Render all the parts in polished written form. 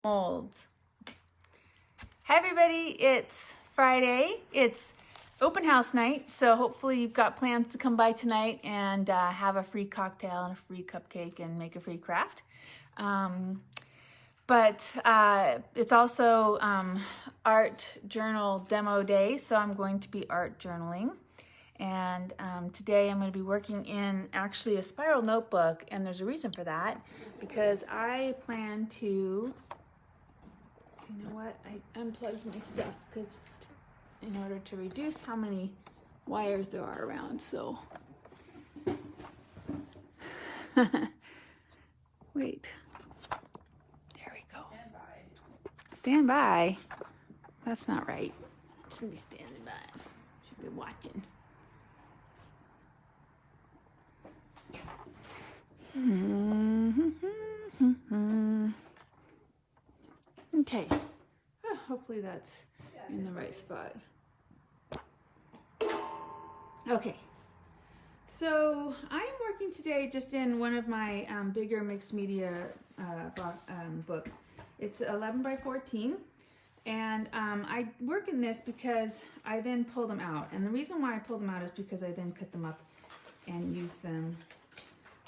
Molds. Hi everybody, it's Friday. It's open house night, so hopefully you've got plans to come by tonight and have a free cocktail and a free cupcake and make a free craft. But it's also art journal demo day, so I'm going to be art journaling. And today I'm going to be working in actually a spiral notebook, and there's a reason for that, because I plan to, you know what, I unplugged my stuff because in order to reduce how many wires there are around, so. Wait. There we go. Stand by. Stand by? That's not right. Shouldn't be standing by. Should be watching. Okay. Hopefully that's in the right spot. Okay. So I'm working today just in one of my bigger mixed media books. It's 11 by 14. And I work in this because I then pull them out. And the reason why I pull them out is because I then cut them up and use them,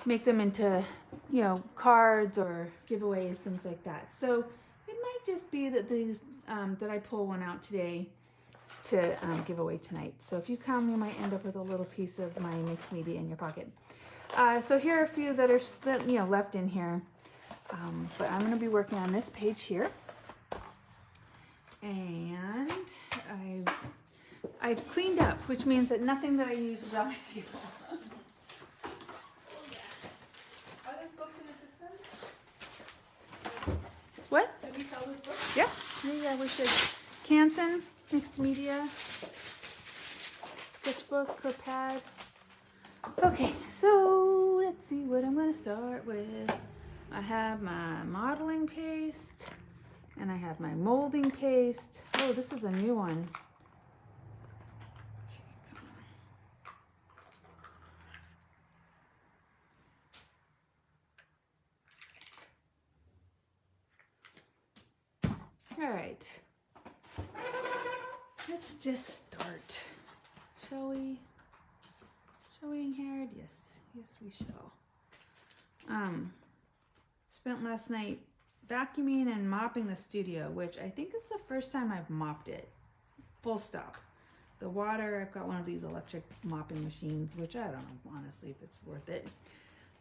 make them into, you know, cards or giveaways, things like that. So it might just be that these, that I pull one out today to give away tonight. So if you come, you might end up with a little piece of my mixed media in your pocket. So here are a few that are, you know, left in here. But I'm going to be working on this page here. And I've cleaned up, which means that nothing that I use is on my table. Are those books in the system? What? Do we sell this book? Yeah, maybe we should. Canson, mixed media, sketchbook or pad. Okay, so let's see what I'm going to start with. I have my modeling paste and I have my molding paste. Oh, this is a new one. All right, let's just start. Shall we? Shall we, Harrod? Yes, yes, we shall. Spent last night vacuuming and mopping the studio, which I think is the first time I've mopped it. Full stop. The water, I've got one of these electric mopping machines, which I don't know, honestly, if it's worth it.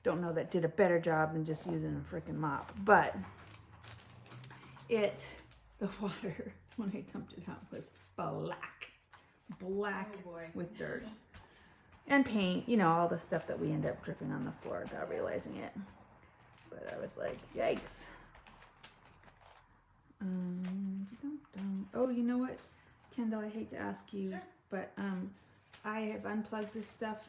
Don't know that did a better job than just using a freaking mop, but the water, when I dumped it out, was black with dirt and paint, you know, all the stuff that we end up dripping on the floor without realizing it. But I was like, yikes. Oh, you know what, Kendall, I hate to ask you, sure, but I have unplugged this stuff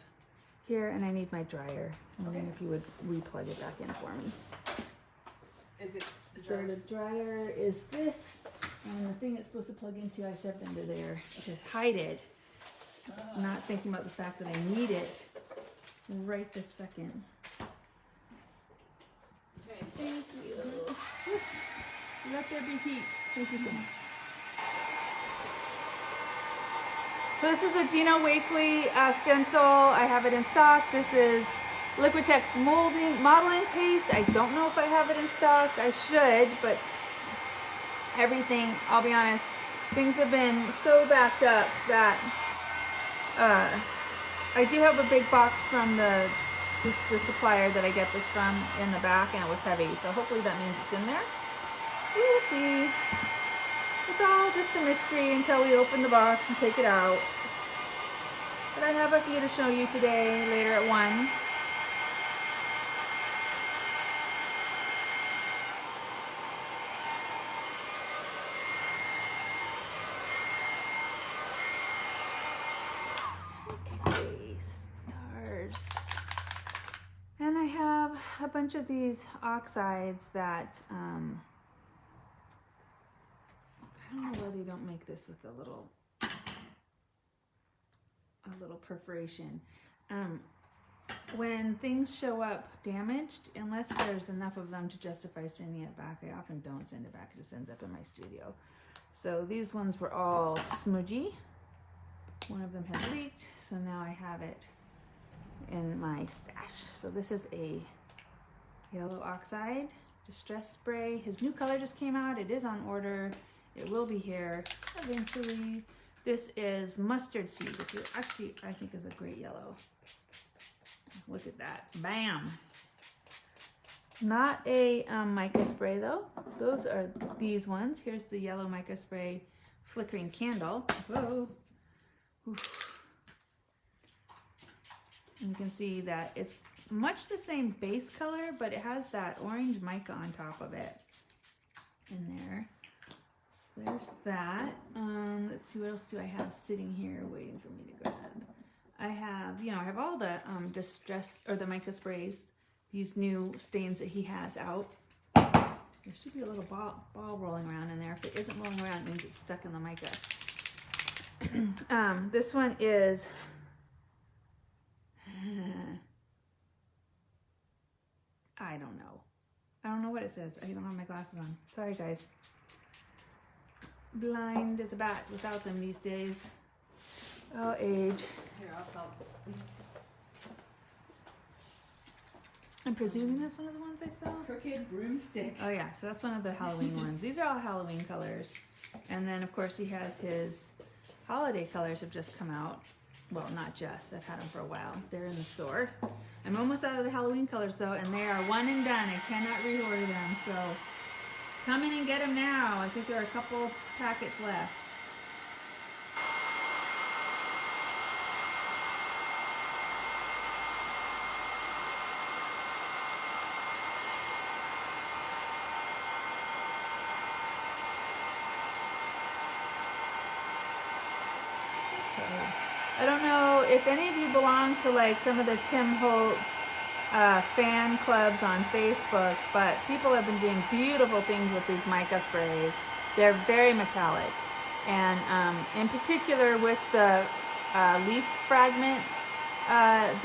here and I need my dryer. I'm wondering if you would replug it back in for me. Is it? So the dryer is this, and the thing it's supposed to plug into I shoved under there to hide it, not thinking about the fact that I need it right this second. Okay. Thank you. Oops. Let there be heat. Thank you so much. So this is a Dino Wakley stencil. I have it in stock. This is Liquitex modeling paste. I don't know if I have it in stock. I should, but everything, I'll be honest, things have been so backed up that I do have a big box from the supplier that I get this from in the back, and it was heavy, so hopefully that means it's in there. We'll see. It's all just a mystery until we open the box and take it out. But I have a few to show you today, later at 1. Okay, stars. And I have a bunch of these oxides that I don't know why they don't make this with a little perforation. when things show up damaged, unless there's enough of them to justify sending it back, I often don't send it back. It just ends up in my studio. So these ones were all smudgy. One of them had leaked, so now I have it in my stash. So this is a yellow oxide distress spray. His new color just came out. It is on order. It will be here eventually. This is mustard seed, which is actually, I think, is a great yellow. Look at that. Bam. Not a mica spray though. Those are these ones. Here's the yellow mica spray flickering candle. Whoa. Oof. And you can see that it's much the same base color, but it has that orange mica on top of it in there. So there's that. Let's see, what else do I have sitting here waiting for me to grab? I have, I have all the distress or the mica sprays, these new stains that he has out. There should be a little ball rolling around in there. If it isn't rolling around, it means it's stuck in the mica. This one is I don't know. I don't know what it says. I don't have my glasses on. Sorry, guys. Blind as a bat without them these days. Oh, age. Here, I'll help. Let me see. I'm presuming that's one of the ones I saw. Crooked broomstick. Oh yeah, so that's one of the Halloween ones. These are all Halloween colors. And then of course he has his holiday colors have just come out. Well, not just. I've had them for a while. They're in the store. I'm almost out of the Halloween colors though, and they are one and done. I cannot reorder them, so come in and get them now. I think there are a couple packets left. I don't know if any of you belong to like some of the Tim Holtz fan clubs on Facebook, but people have been doing beautiful things with these mica sprays. They're very metallic, and in particular with the leaf fragment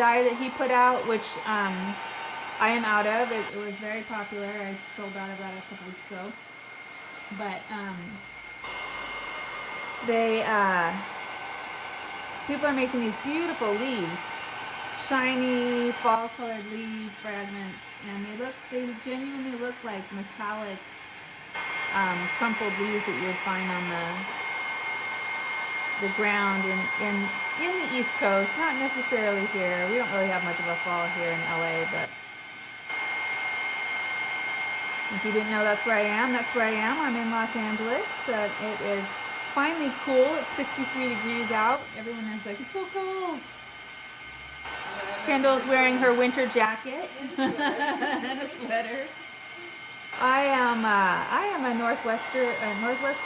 dye that he put out, which I am out of. It was very popular. I sold out of that a couple weeks ago, but people are making these beautiful leaves, shiny fall-colored leaf fragments, and they genuinely look like metallic, crumpled leaves that you would find on the ground in the East Coast. Not necessarily here. We don't really have much of a fall here in LA, but if you didn't know, that's where I am. That's where I am. I'm in Los Angeles. It is finally cool. It's 63 degrees out. Everyone is like, it's so cold. Kendall's wearing her winter jacket and a sweater. I am a Northwest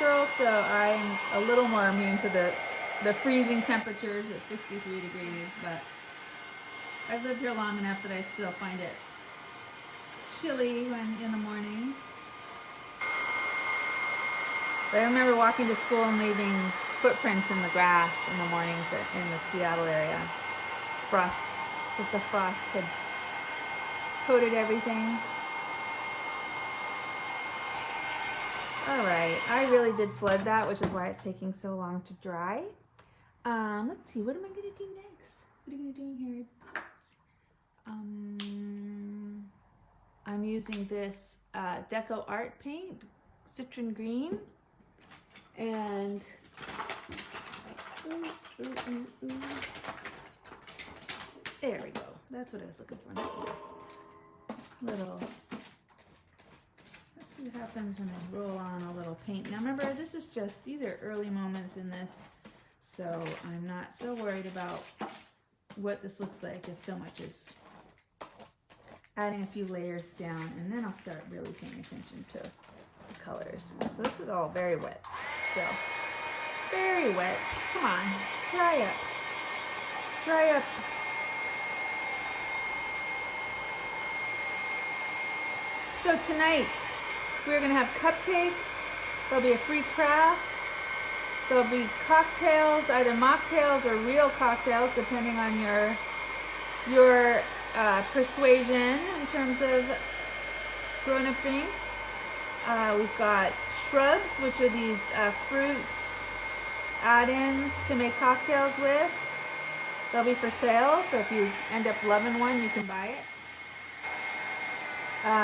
girl, so I'm a little more immune to the freezing temperatures at 63 degrees. But I've lived here long enough that I still find it chilly when in the morning. But I remember walking to school and leaving footprints in the grass in the mornings in the Seattle area. The frost had coated everything. Alright, I really did flood that, which is why it's taking so long to dry. Let's see, what am I going to do next? What are we doing here? I'm using this Deco Art paint, Citron Green. And there we go. That's what I was looking for. Little. Let's see what happens when I roll on a little paint. Now remember, these are early moments in this, so I'm not so worried about what this looks like as so much as adding a few layers down, and then I'll start really paying attention to the colors. So this is all very wet. So, very wet. Come on, dry up. Dry up. So tonight, we're going to have cupcakes. There'll be a free craft. There'll be cocktails, either mocktails or real cocktails, depending on your Persuasion in terms of grown-up drinks. We've got Shrubs, which are these fruit add-ins to make cocktails with. They'll be for sale, so if you end up loving one, you can buy it.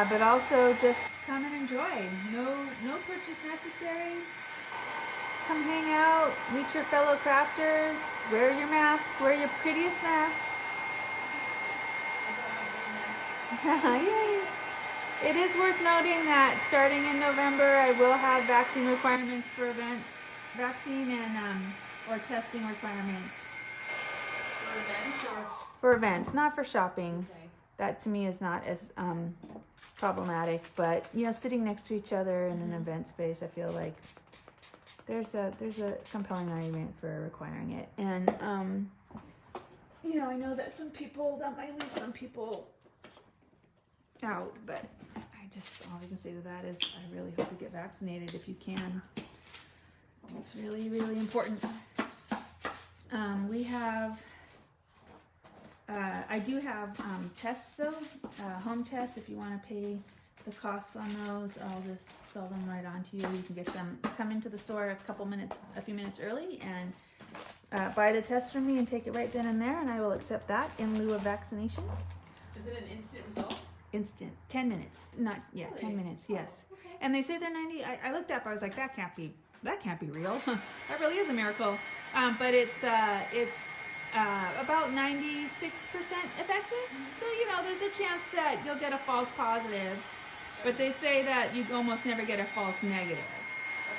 But also just come and enjoy. No purchase necessary. Come hang out, meet your fellow crafters, wear your mask, wear your prettiest mask. Yay! It is worth noting that starting in November, I will have vaccine requirements for events, vaccine and or testing requirements. For events or? For events, not for shopping. Okay. That to me is not as problematic, but you know, sitting next to each other in an event space, I feel like there's a compelling argument for requiring it. And you know, I know that that might leave some people out, but all I can say to that is I really hope you get vaccinated if you can. It's really, really important. We have I do have tests though, home tests. If you want to pay the costs on those, I'll just sell them right on to you. You can get them, come into the store a few minutes early and buy the test from me and take it right then and there, and I will accept that in lieu of vaccination. Is it an instant result? Instant, 10 minutes, not, yeah, Really? 10 minutes, yes. Oh, okay. And they say they're 90, I looked up, I was like, that can't be real. That really is a miracle. But it's about 96% effective. So, you know, there's a chance that you'll get a false positive, but they say that you almost never get a false negative,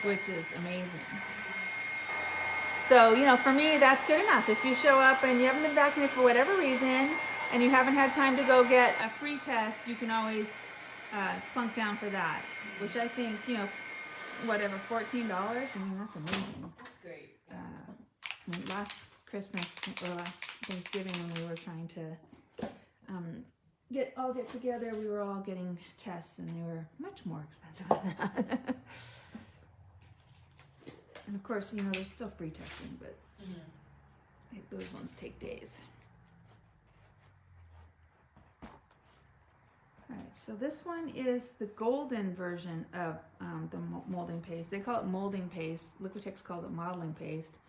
which is amazing. So, you know, for me, that's good enough. If you show up and you haven't been vaccinated for whatever reason, and you haven't had time to go get a free test, you can always plunk down for that, which I think, you know, whatever, $14, I mean, that's amazing. That's great. Yeah. I mean, last Christmas or last Thanksgiving when we were trying to get together, we were all getting tests and they were much more expensive than that. And of course, you know, there's still free testing, but those ones take days. Alright, so this one is the golden version of the molding paste. They call it molding paste. Liquitex calls it modeling paste.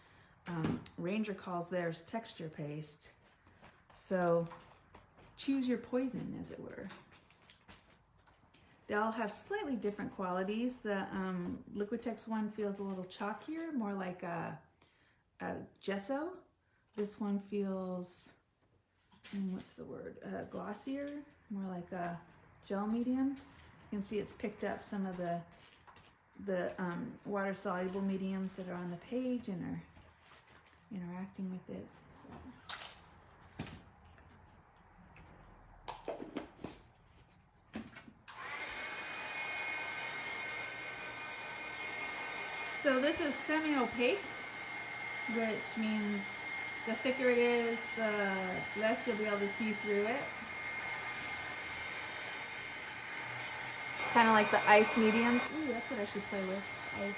Ranger calls theirs texture paste. So choose your poison, as it were. They all have slightly different qualities. The Liquitex one feels a little chalkier, more like a gesso. This one feels, what's the word, glossier, more like a gel medium. You can see it's picked up some of the water-soluble mediums that are on the page and are interacting with it. So this is semi-opaque, which means the thicker it is, the less you'll be able to see through it. Kind of like the ice mediums. Ooh, that's what I should play with. Ice.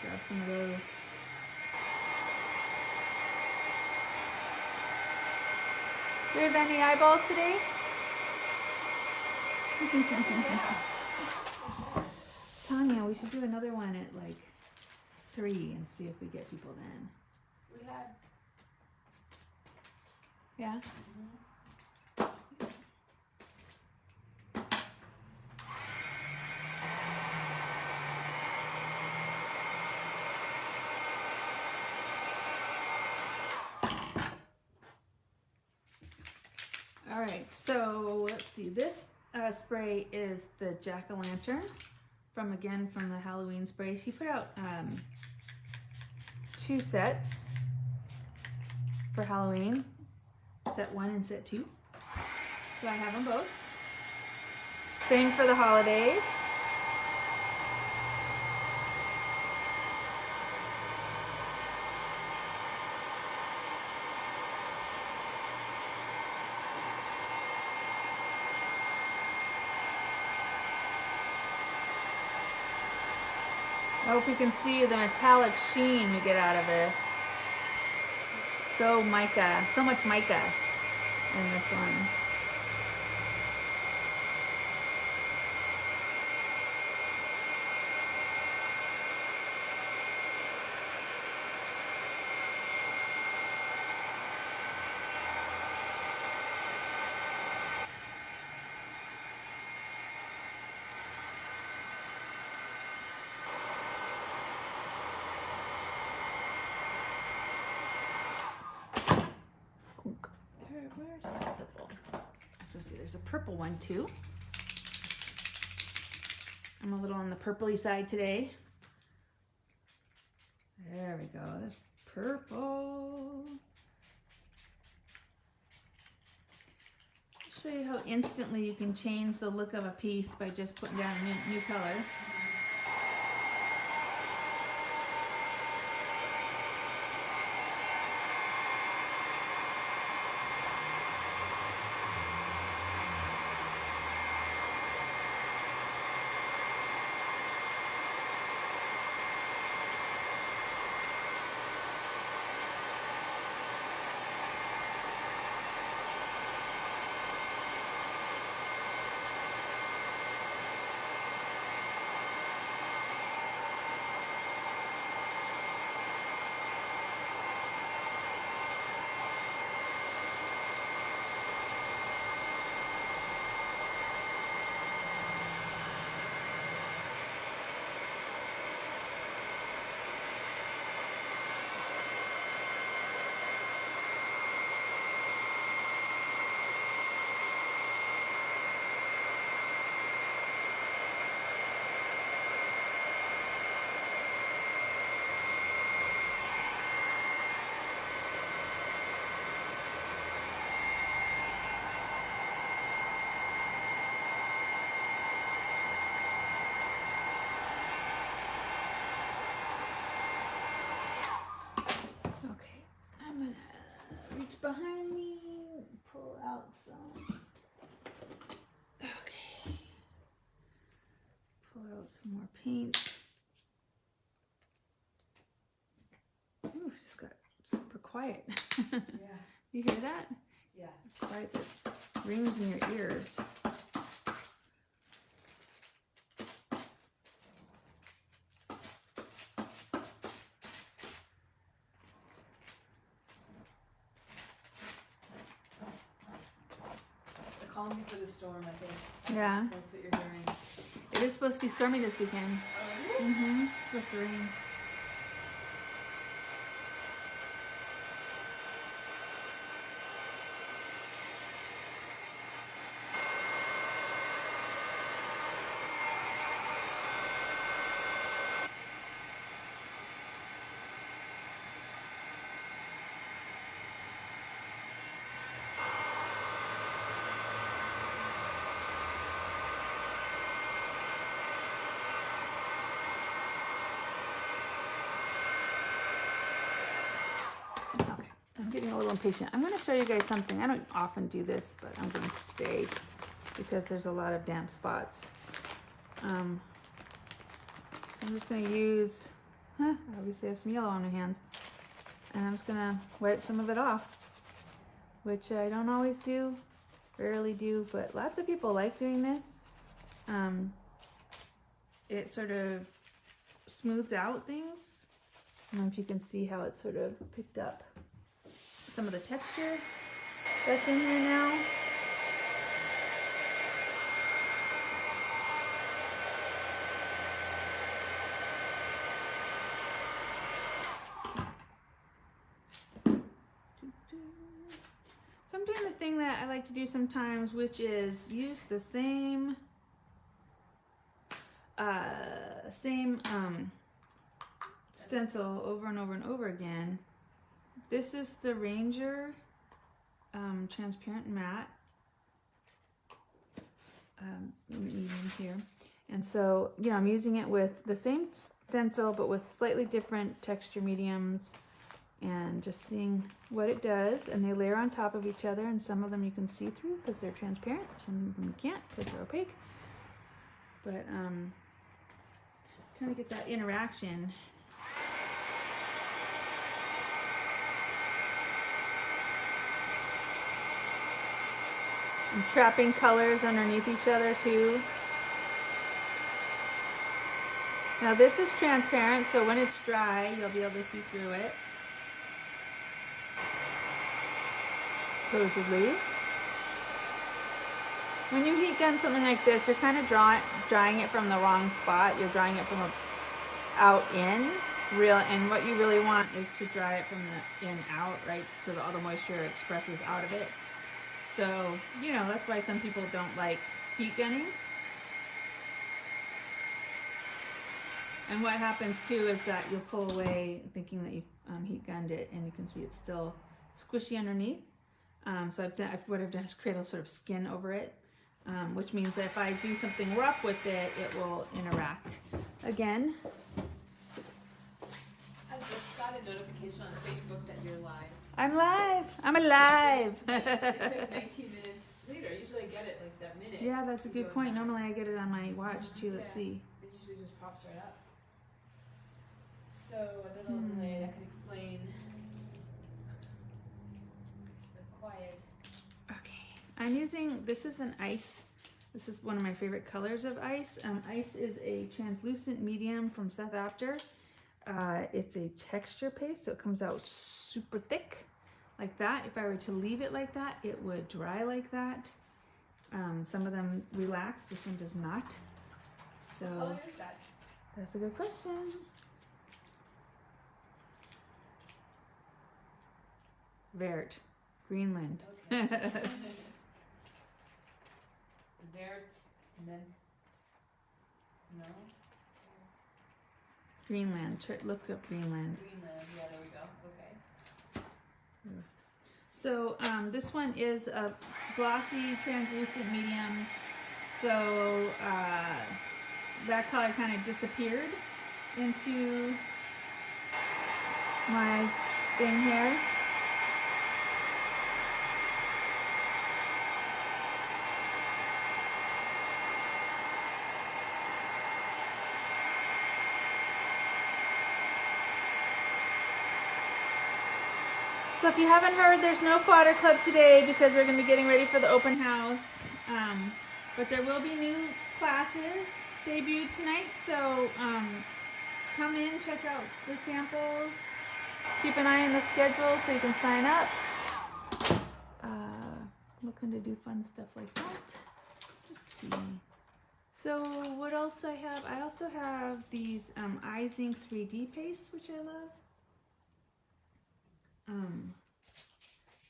Grab some of those. Do we have any eyeballs today? Tanya, we should do another one at like 3 and see if we get people then. We had. Yeah? All right, so let's see. This spray is the Jack-o'-lantern from the Halloween spray. He put out 2 sets for Halloween, set 1 and set 2. So I have them both. Same for the holidays. I hope you can see the metallic sheen we get out of this. So mica, so much mica in this one. there's a purple one too. I'm a little on the purpley side today. There we go, there's purple. I'll show you how instantly you can change the look of a piece by just putting down a new color. Behind me, pull out some. Okay. Pull out some more paint. Ooh, just got super quiet. Yeah. You hear that? Yeah. Quiet that rings in your ears. Calling for the storm, I think. Yeah. That's what you're hearing. It is supposed to be stormy this weekend. Oh, Mm-hmm. Supposed to rain. Okay, I'm getting a little impatient. I'm going to show you guys something. I don't often do this, but I'm going to today because there's a lot of damp spots. I'm just going to use, obviously I have some yellow on my hands, and I'm just going to wipe some of it off, which I don't always do, rarely do, but lots of people like doing this. It sort of smooths out things. I don't know if you can see how it's sort of picked up some of the texture that's in here now. So I'm doing the thing that I like to do sometimes, which is use the same stencil over and over and over again. This is the Ranger transparent matte medium here, and so I'm using it with the same stencil but with slightly different texture mediums, and just seeing what it does. And they layer on top of each other, and some of them you can see through because they're transparent, some of them you can't because they're opaque, but kind of get that interaction. I'm trapping colors underneath each other too. Now this is transparent, so when it's dry, you'll be able to see through it. Supposedly. When you heat gun something like this, you're kind of drying it from the wrong spot. You're drying it from out in. And what you really want is to dry it from the in out, right? So that all the moisture expresses out of it. So, you know, that's why some people don't like heat gunning. And what happens too is that you'll pull away thinking that you've heat gunned it, and you can see it's still squishy underneath. So what I've done is create a sort of skin over it, which means that if I do something rough with it, it will interact. Again, I just got a notification on Facebook that you're live. I'm live. I'm alive. It's like 19 minutes later. Usually I get it like that minute. Yeah, that's a good Going point. back. Normally I get it on my watch too. Let's Yeah. see. It usually just pops right up. So a little delayed. I could explain the quiet. Okay, I'm using, this is an ice. This is one of my favorite colors of ice. Ice is a translucent medium from Seth After. It's a texture paste, so it comes out super thick like that. If I were to leave it like that, it would dry like that. Some of them relax, this one does not. So How long is that? that's a good question. Vert, Greenland. Okay. Vert and then no. Greenland, look up Greenland. Greenland. Yeah, there we go. Okay. So this one is a glossy translucent medium. So that color kind of disappeared into my thing here. So if you haven't heard, there's no fodder club today because we're going to be getting ready for the open house. But there will be new classes debuted tonight. So come in, check out the samples. Keep an eye on the schedule so you can sign up. Looking to do fun stuff like that. Let's see. So what else I have? I also have these iZinc 3D pastes, which I love.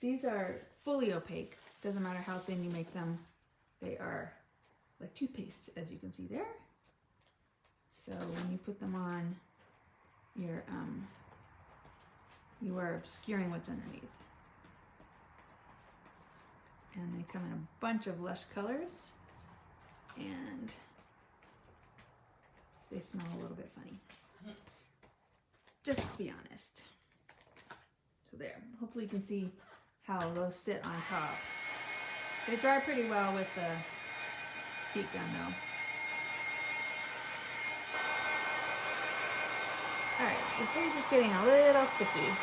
These are fully opaque. Doesn't matter how thin you make them. They are like toothpaste, as you can see there. So when you put them on, you are obscuring what's underneath. And they come in a bunch of lush colors, and they smell a little bit funny. Just to be honest. So there, hopefully you can see how those sit on top. They dry pretty well with the heat gun though. Alright, the page is getting a little sticky.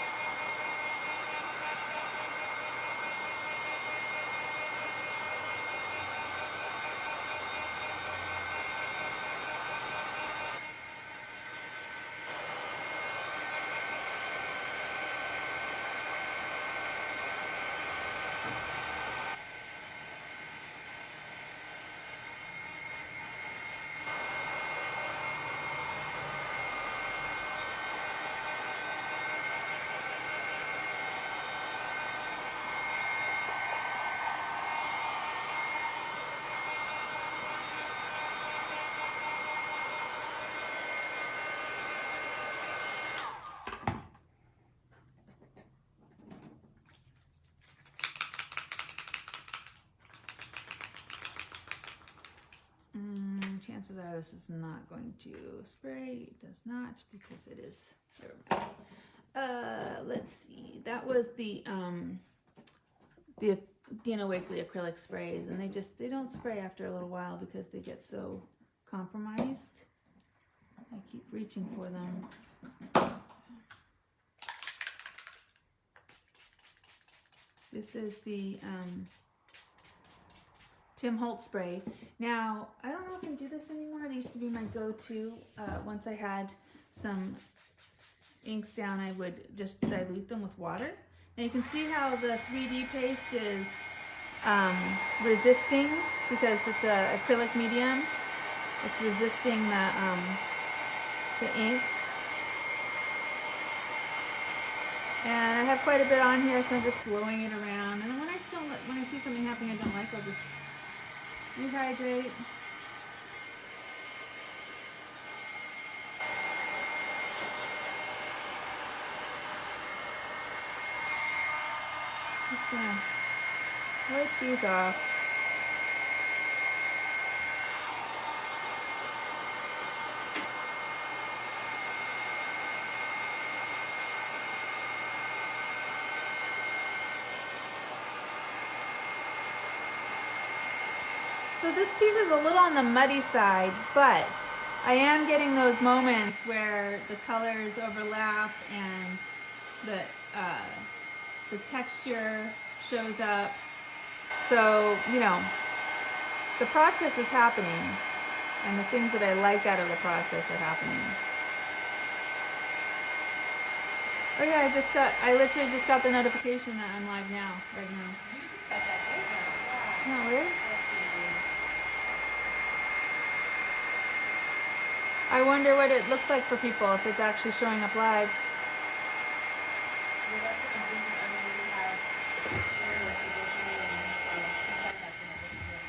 Chances are this is not going to spray. It does not, because it is. Never mind. Let's see. That was the Dina Wakley acrylic sprays, and they don't spray after a little while because they get so compromised. I keep reaching for them. This is the Tim Holtz spray. Now, I don't know if I can do this anymore. It used to be my go-to. Once I had some inks down, I would just dilute them with water. And you can see how the 3D paste is resisting, because it's an acrylic medium. It's resisting the inks. And I have quite a bit on here, so I'm just blowing it around. And then when I see something happening I don't like, I'll just rehydrate. Just gonna wipe these off. So this piece is a little on the muddy side, but I am getting those moments where the colors overlap and the texture shows up. So, you know, the process is happening, and the things that I like out of the process are happening. Oh yeah, I literally just got the notification that I'm live now, right now. You just got that right now. Wow. No, really? That's easy. I wonder what it looks like for people if it's actually showing up live. Well, that's what I'm thinking. I mean, we have people coming in, so sometimes that's when it looks good.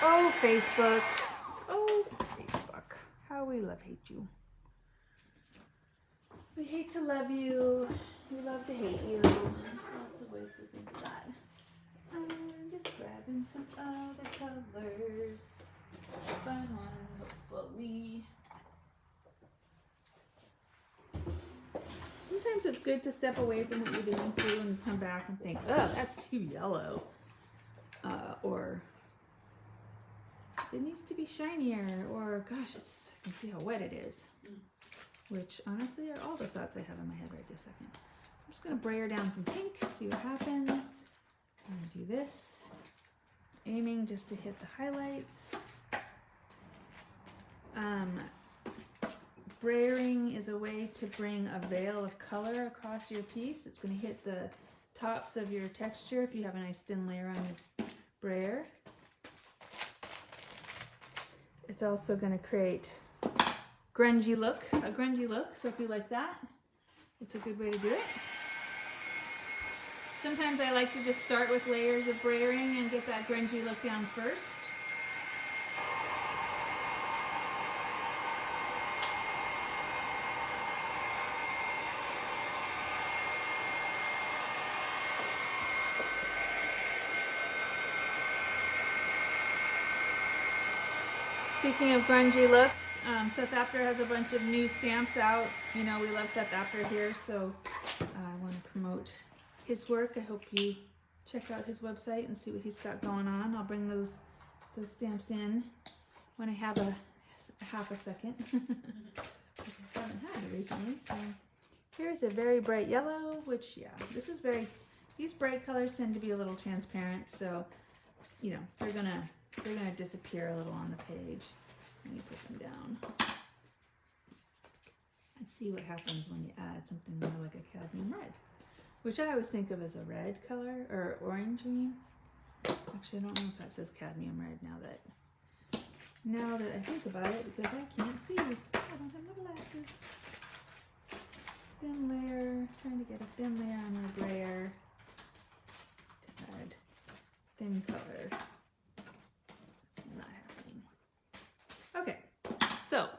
Oh, Facebook. Oh, Facebook. How we love hate you. We hate to love you. We love to hate you. Lots of ways to think of that. I'm just grabbing some other colors. Fun ones, hopefully. Sometimes it's good to step away from what you're doing too and come back and think, oh, that's too yellow. Or it needs to be shinier, or gosh, I can see how wet it is. Which honestly are all the thoughts I have in my head right this second. I'm just gonna brayer down some pink, see what happens. I'm gonna do this, aiming just to hit the highlights. Brayering is a way to bring a veil of color across your piece. It's gonna hit the tops of your texture if you have a nice thin layer on your brayer. It's also going to create a grungy look. So if you like that, it's a good way to do it. Sometimes I like to just start with layers of brayering and get that grungy look down first. Speaking of grungy looks, Seth Apter has a bunch of new stamps out. You know, we love Seth Apter here, so I want to promote his work. I hope you check out his website and see what he's got going on. I'll bring those stamps in when I have a half a second. I haven't had it recently, so here's a very bright yellow, which, yeah, these bright colors tend to be a little transparent, so, you know, they're gonna disappear a little on the page. Let me put them down. And see what happens when you add something more like a cadmium red, which I always think of as a red color, or orange, I mean. Actually, I don't know if that says cadmium red now that I think about it, because I can't see because I don't have my glasses. Thin layer, trying to get a thin layer on my brayer to add thin color. Not happening. Okay, so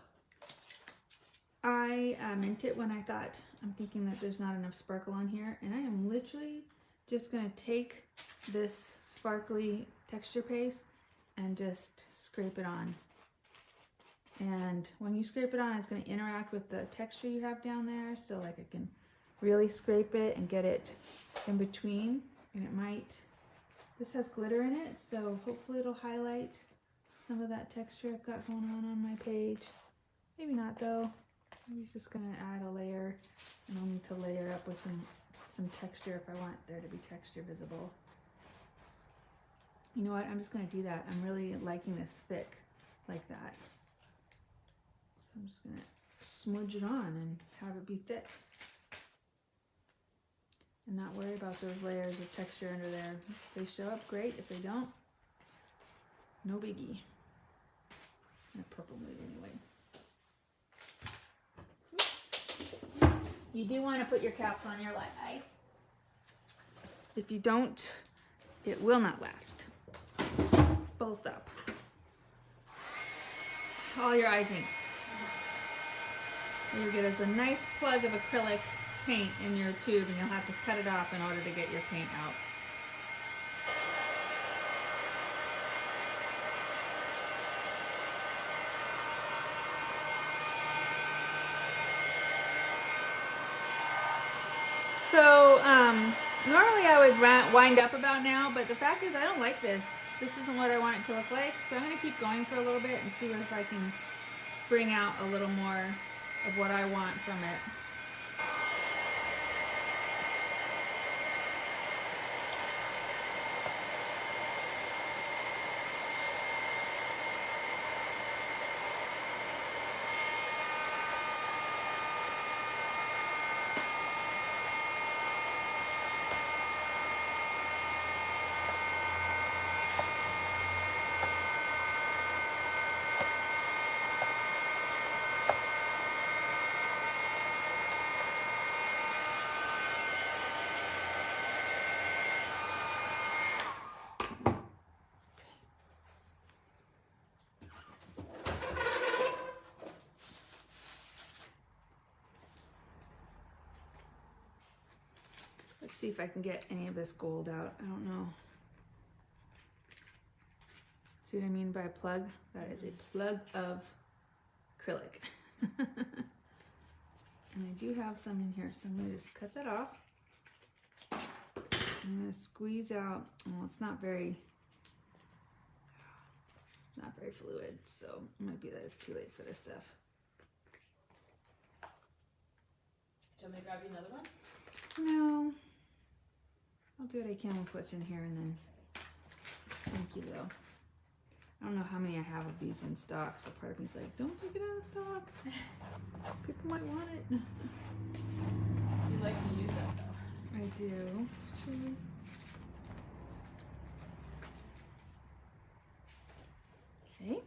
I mint it when I'm thinking that there's not enough sparkle on here, and I am literally just going to take this sparkly texture paste and just scrape it on. And when you scrape it on, it's going to interact with the texture you have down there, so like I can really scrape it and get it in between, and it might. This has glitter in it, so hopefully it'll highlight some of that texture I've got going on my page. Maybe not though. I'm just gonna add a layer, and I'll need to layer up with some texture if I want there to be texture visible. You know what? I'm just gonna do that. I'm really liking this thick like that. So I'm just gonna smudge it on and have it be thick. And not worry about those layers of texture under there. If they show up, great. If they don't, no biggie. In a purple mood anyway. You do want to put your caps on your live ice. If you don't, it will not last. Full stop. All your ice inks. What you get is a nice plug of acrylic paint in your tube, and you'll have to cut it off in order to get your paint out. So, normally I would wind up about now, but the fact is I don't like this. This isn't what I want it to look like, so I'm going to keep going for a little bit and see if I can bring out a little more of what I want from it. Let's see if I can get any of this gold out. I don't know. See what I mean by a plug? That is a plug of acrylic. And I do have some in here, so I'm going to just cut that off. I'm going to squeeze out. Well, it's not very fluid, so it might be that it's too late for this stuff. Do you want me to grab you another one? No. I'll do what I can with what's in here, and then thank you though. I don't know how many I have of these in stock, so part of me's like, don't take it out of stock. People might want it. You like to use that though. I do. It's true. Okay.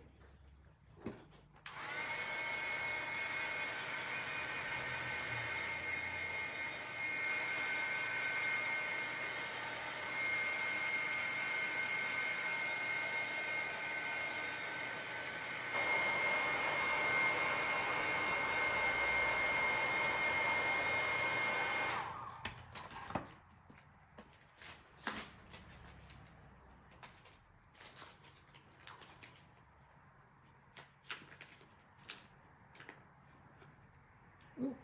Ooh.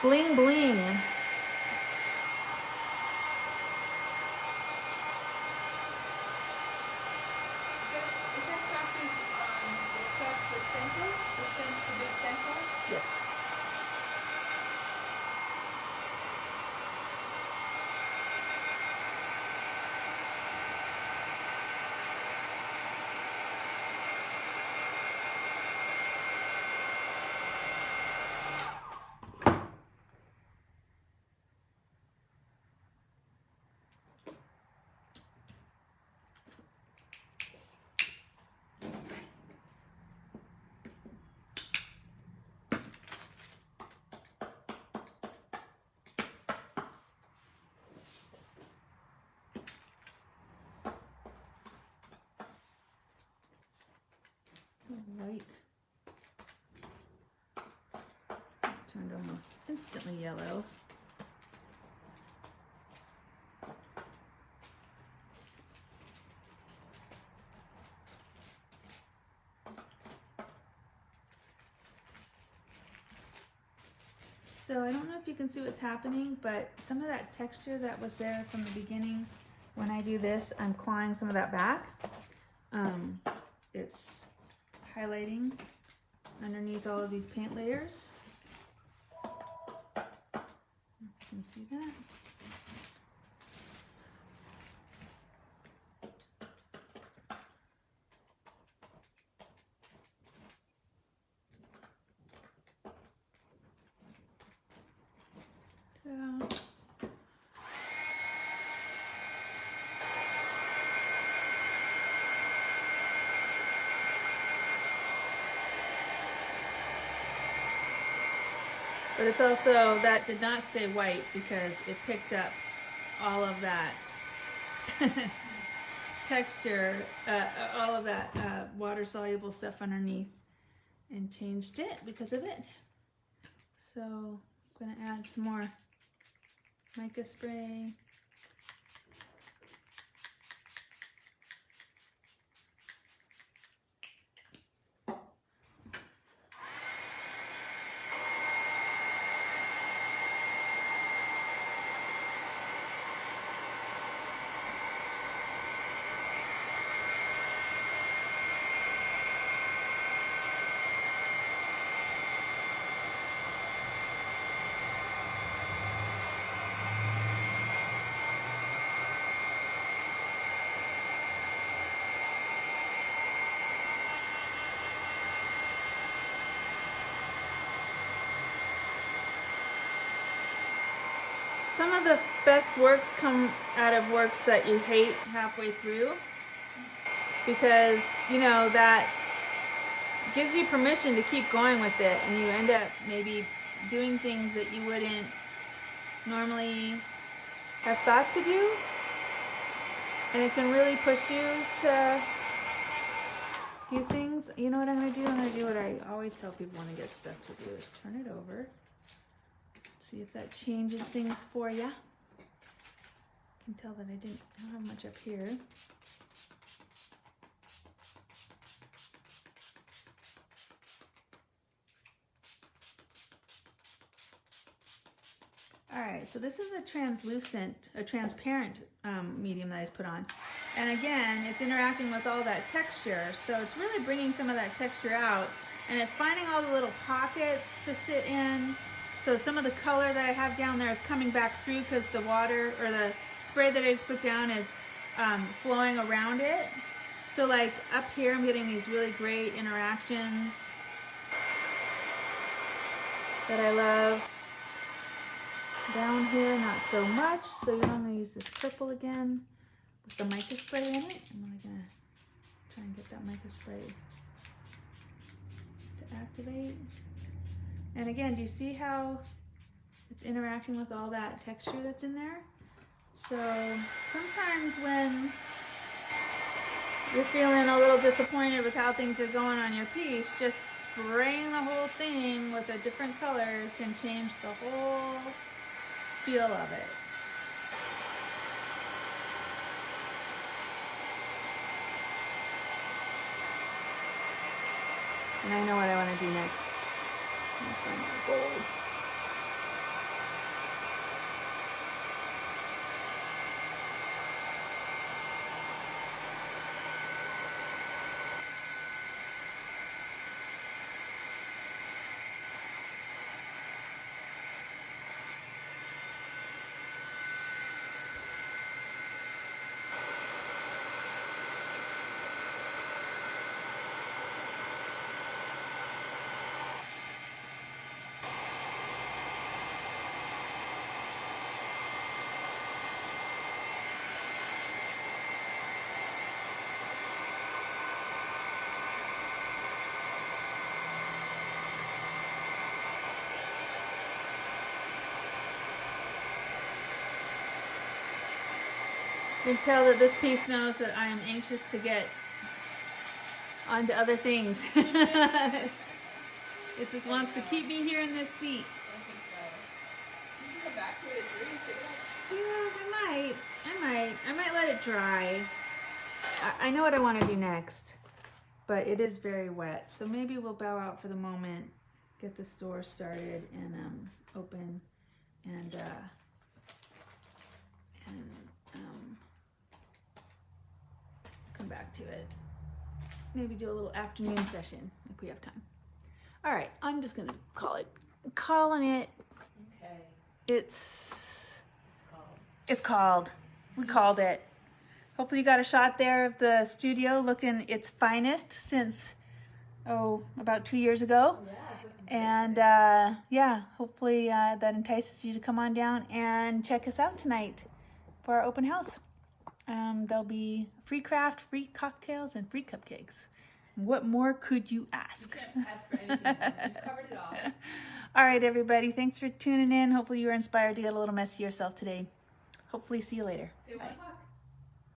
Bling bling. Is that crafting the stencil? The big stencil? Yes. White turned almost instantly yellow. So I don't know if you can see what's happening, but some of that texture that was there from the beginning, when I do this, I'm clawing some of that back. It's highlighting underneath all of these paint layers. You can see that. out. But it's also, that did not stay white because it picked up all of that texture, all of that water soluble stuff underneath, and changed it because of it. So I'm gonna add some more mica spray. Some of the best works come out of works that you hate halfway through, because, you know, that gives you permission to keep going with it, and you end up maybe doing things that you wouldn't normally have thought to do, and it can really push you to do things. You know what I'm going to do? I'm going to do what I always tell people when I get stuff to do, is turn it over. See if that changes things for you. I can tell that I don't have much up here. All right, so this is a transparent medium that I put on. And again, it's interacting with all that texture. So it's really bringing some of that texture out, and it's finding all the little pockets to sit in. So some of the color that I have down there is coming back through because the water or the spray that I just put down is flowing around it. So like up here, I'm getting these really great interactions that I love. Down here, not so much. So I'm going to use this purple again with the mica spray in it. I'm really going to try and get that mica spray to activate. And again, do you see how it's interacting with all that texture that's in there? So sometimes when you're feeling a little disappointed with how things are going on your piece, just spraying the whole thing with a different color can change the whole feel of it. And I know what I want to do next. I'm gonna find my gold. You can tell that this piece knows that I am anxious to get onto other things. It just wants to keep me here in this seat. I think so. You can come back to it and drink it. Yeah, I might let it dry. I know what I want to do next, but it is very wet. So maybe we'll bow out for the moment, get the store started and open, and come back to it. Maybe do a little afternoon session if we have time. All right, I'm just gonna calling it. Okay. It's It's called. called. We called it. Hopefully you got a shot there of the studio looking its finest since, about 2 years ago. Yeah, it's looking And yeah, hopefully that entices you to come on down and check us out tonight for our open house. There'll be free craft, free cocktails, and free cupcakes. What more could you ask? You can't ask for anything. We've covered it all. All right, everybody. Thanks for tuning in. Hopefully you were inspired to get a little messy yourself today. Hopefully see you later. Say Bye. one more.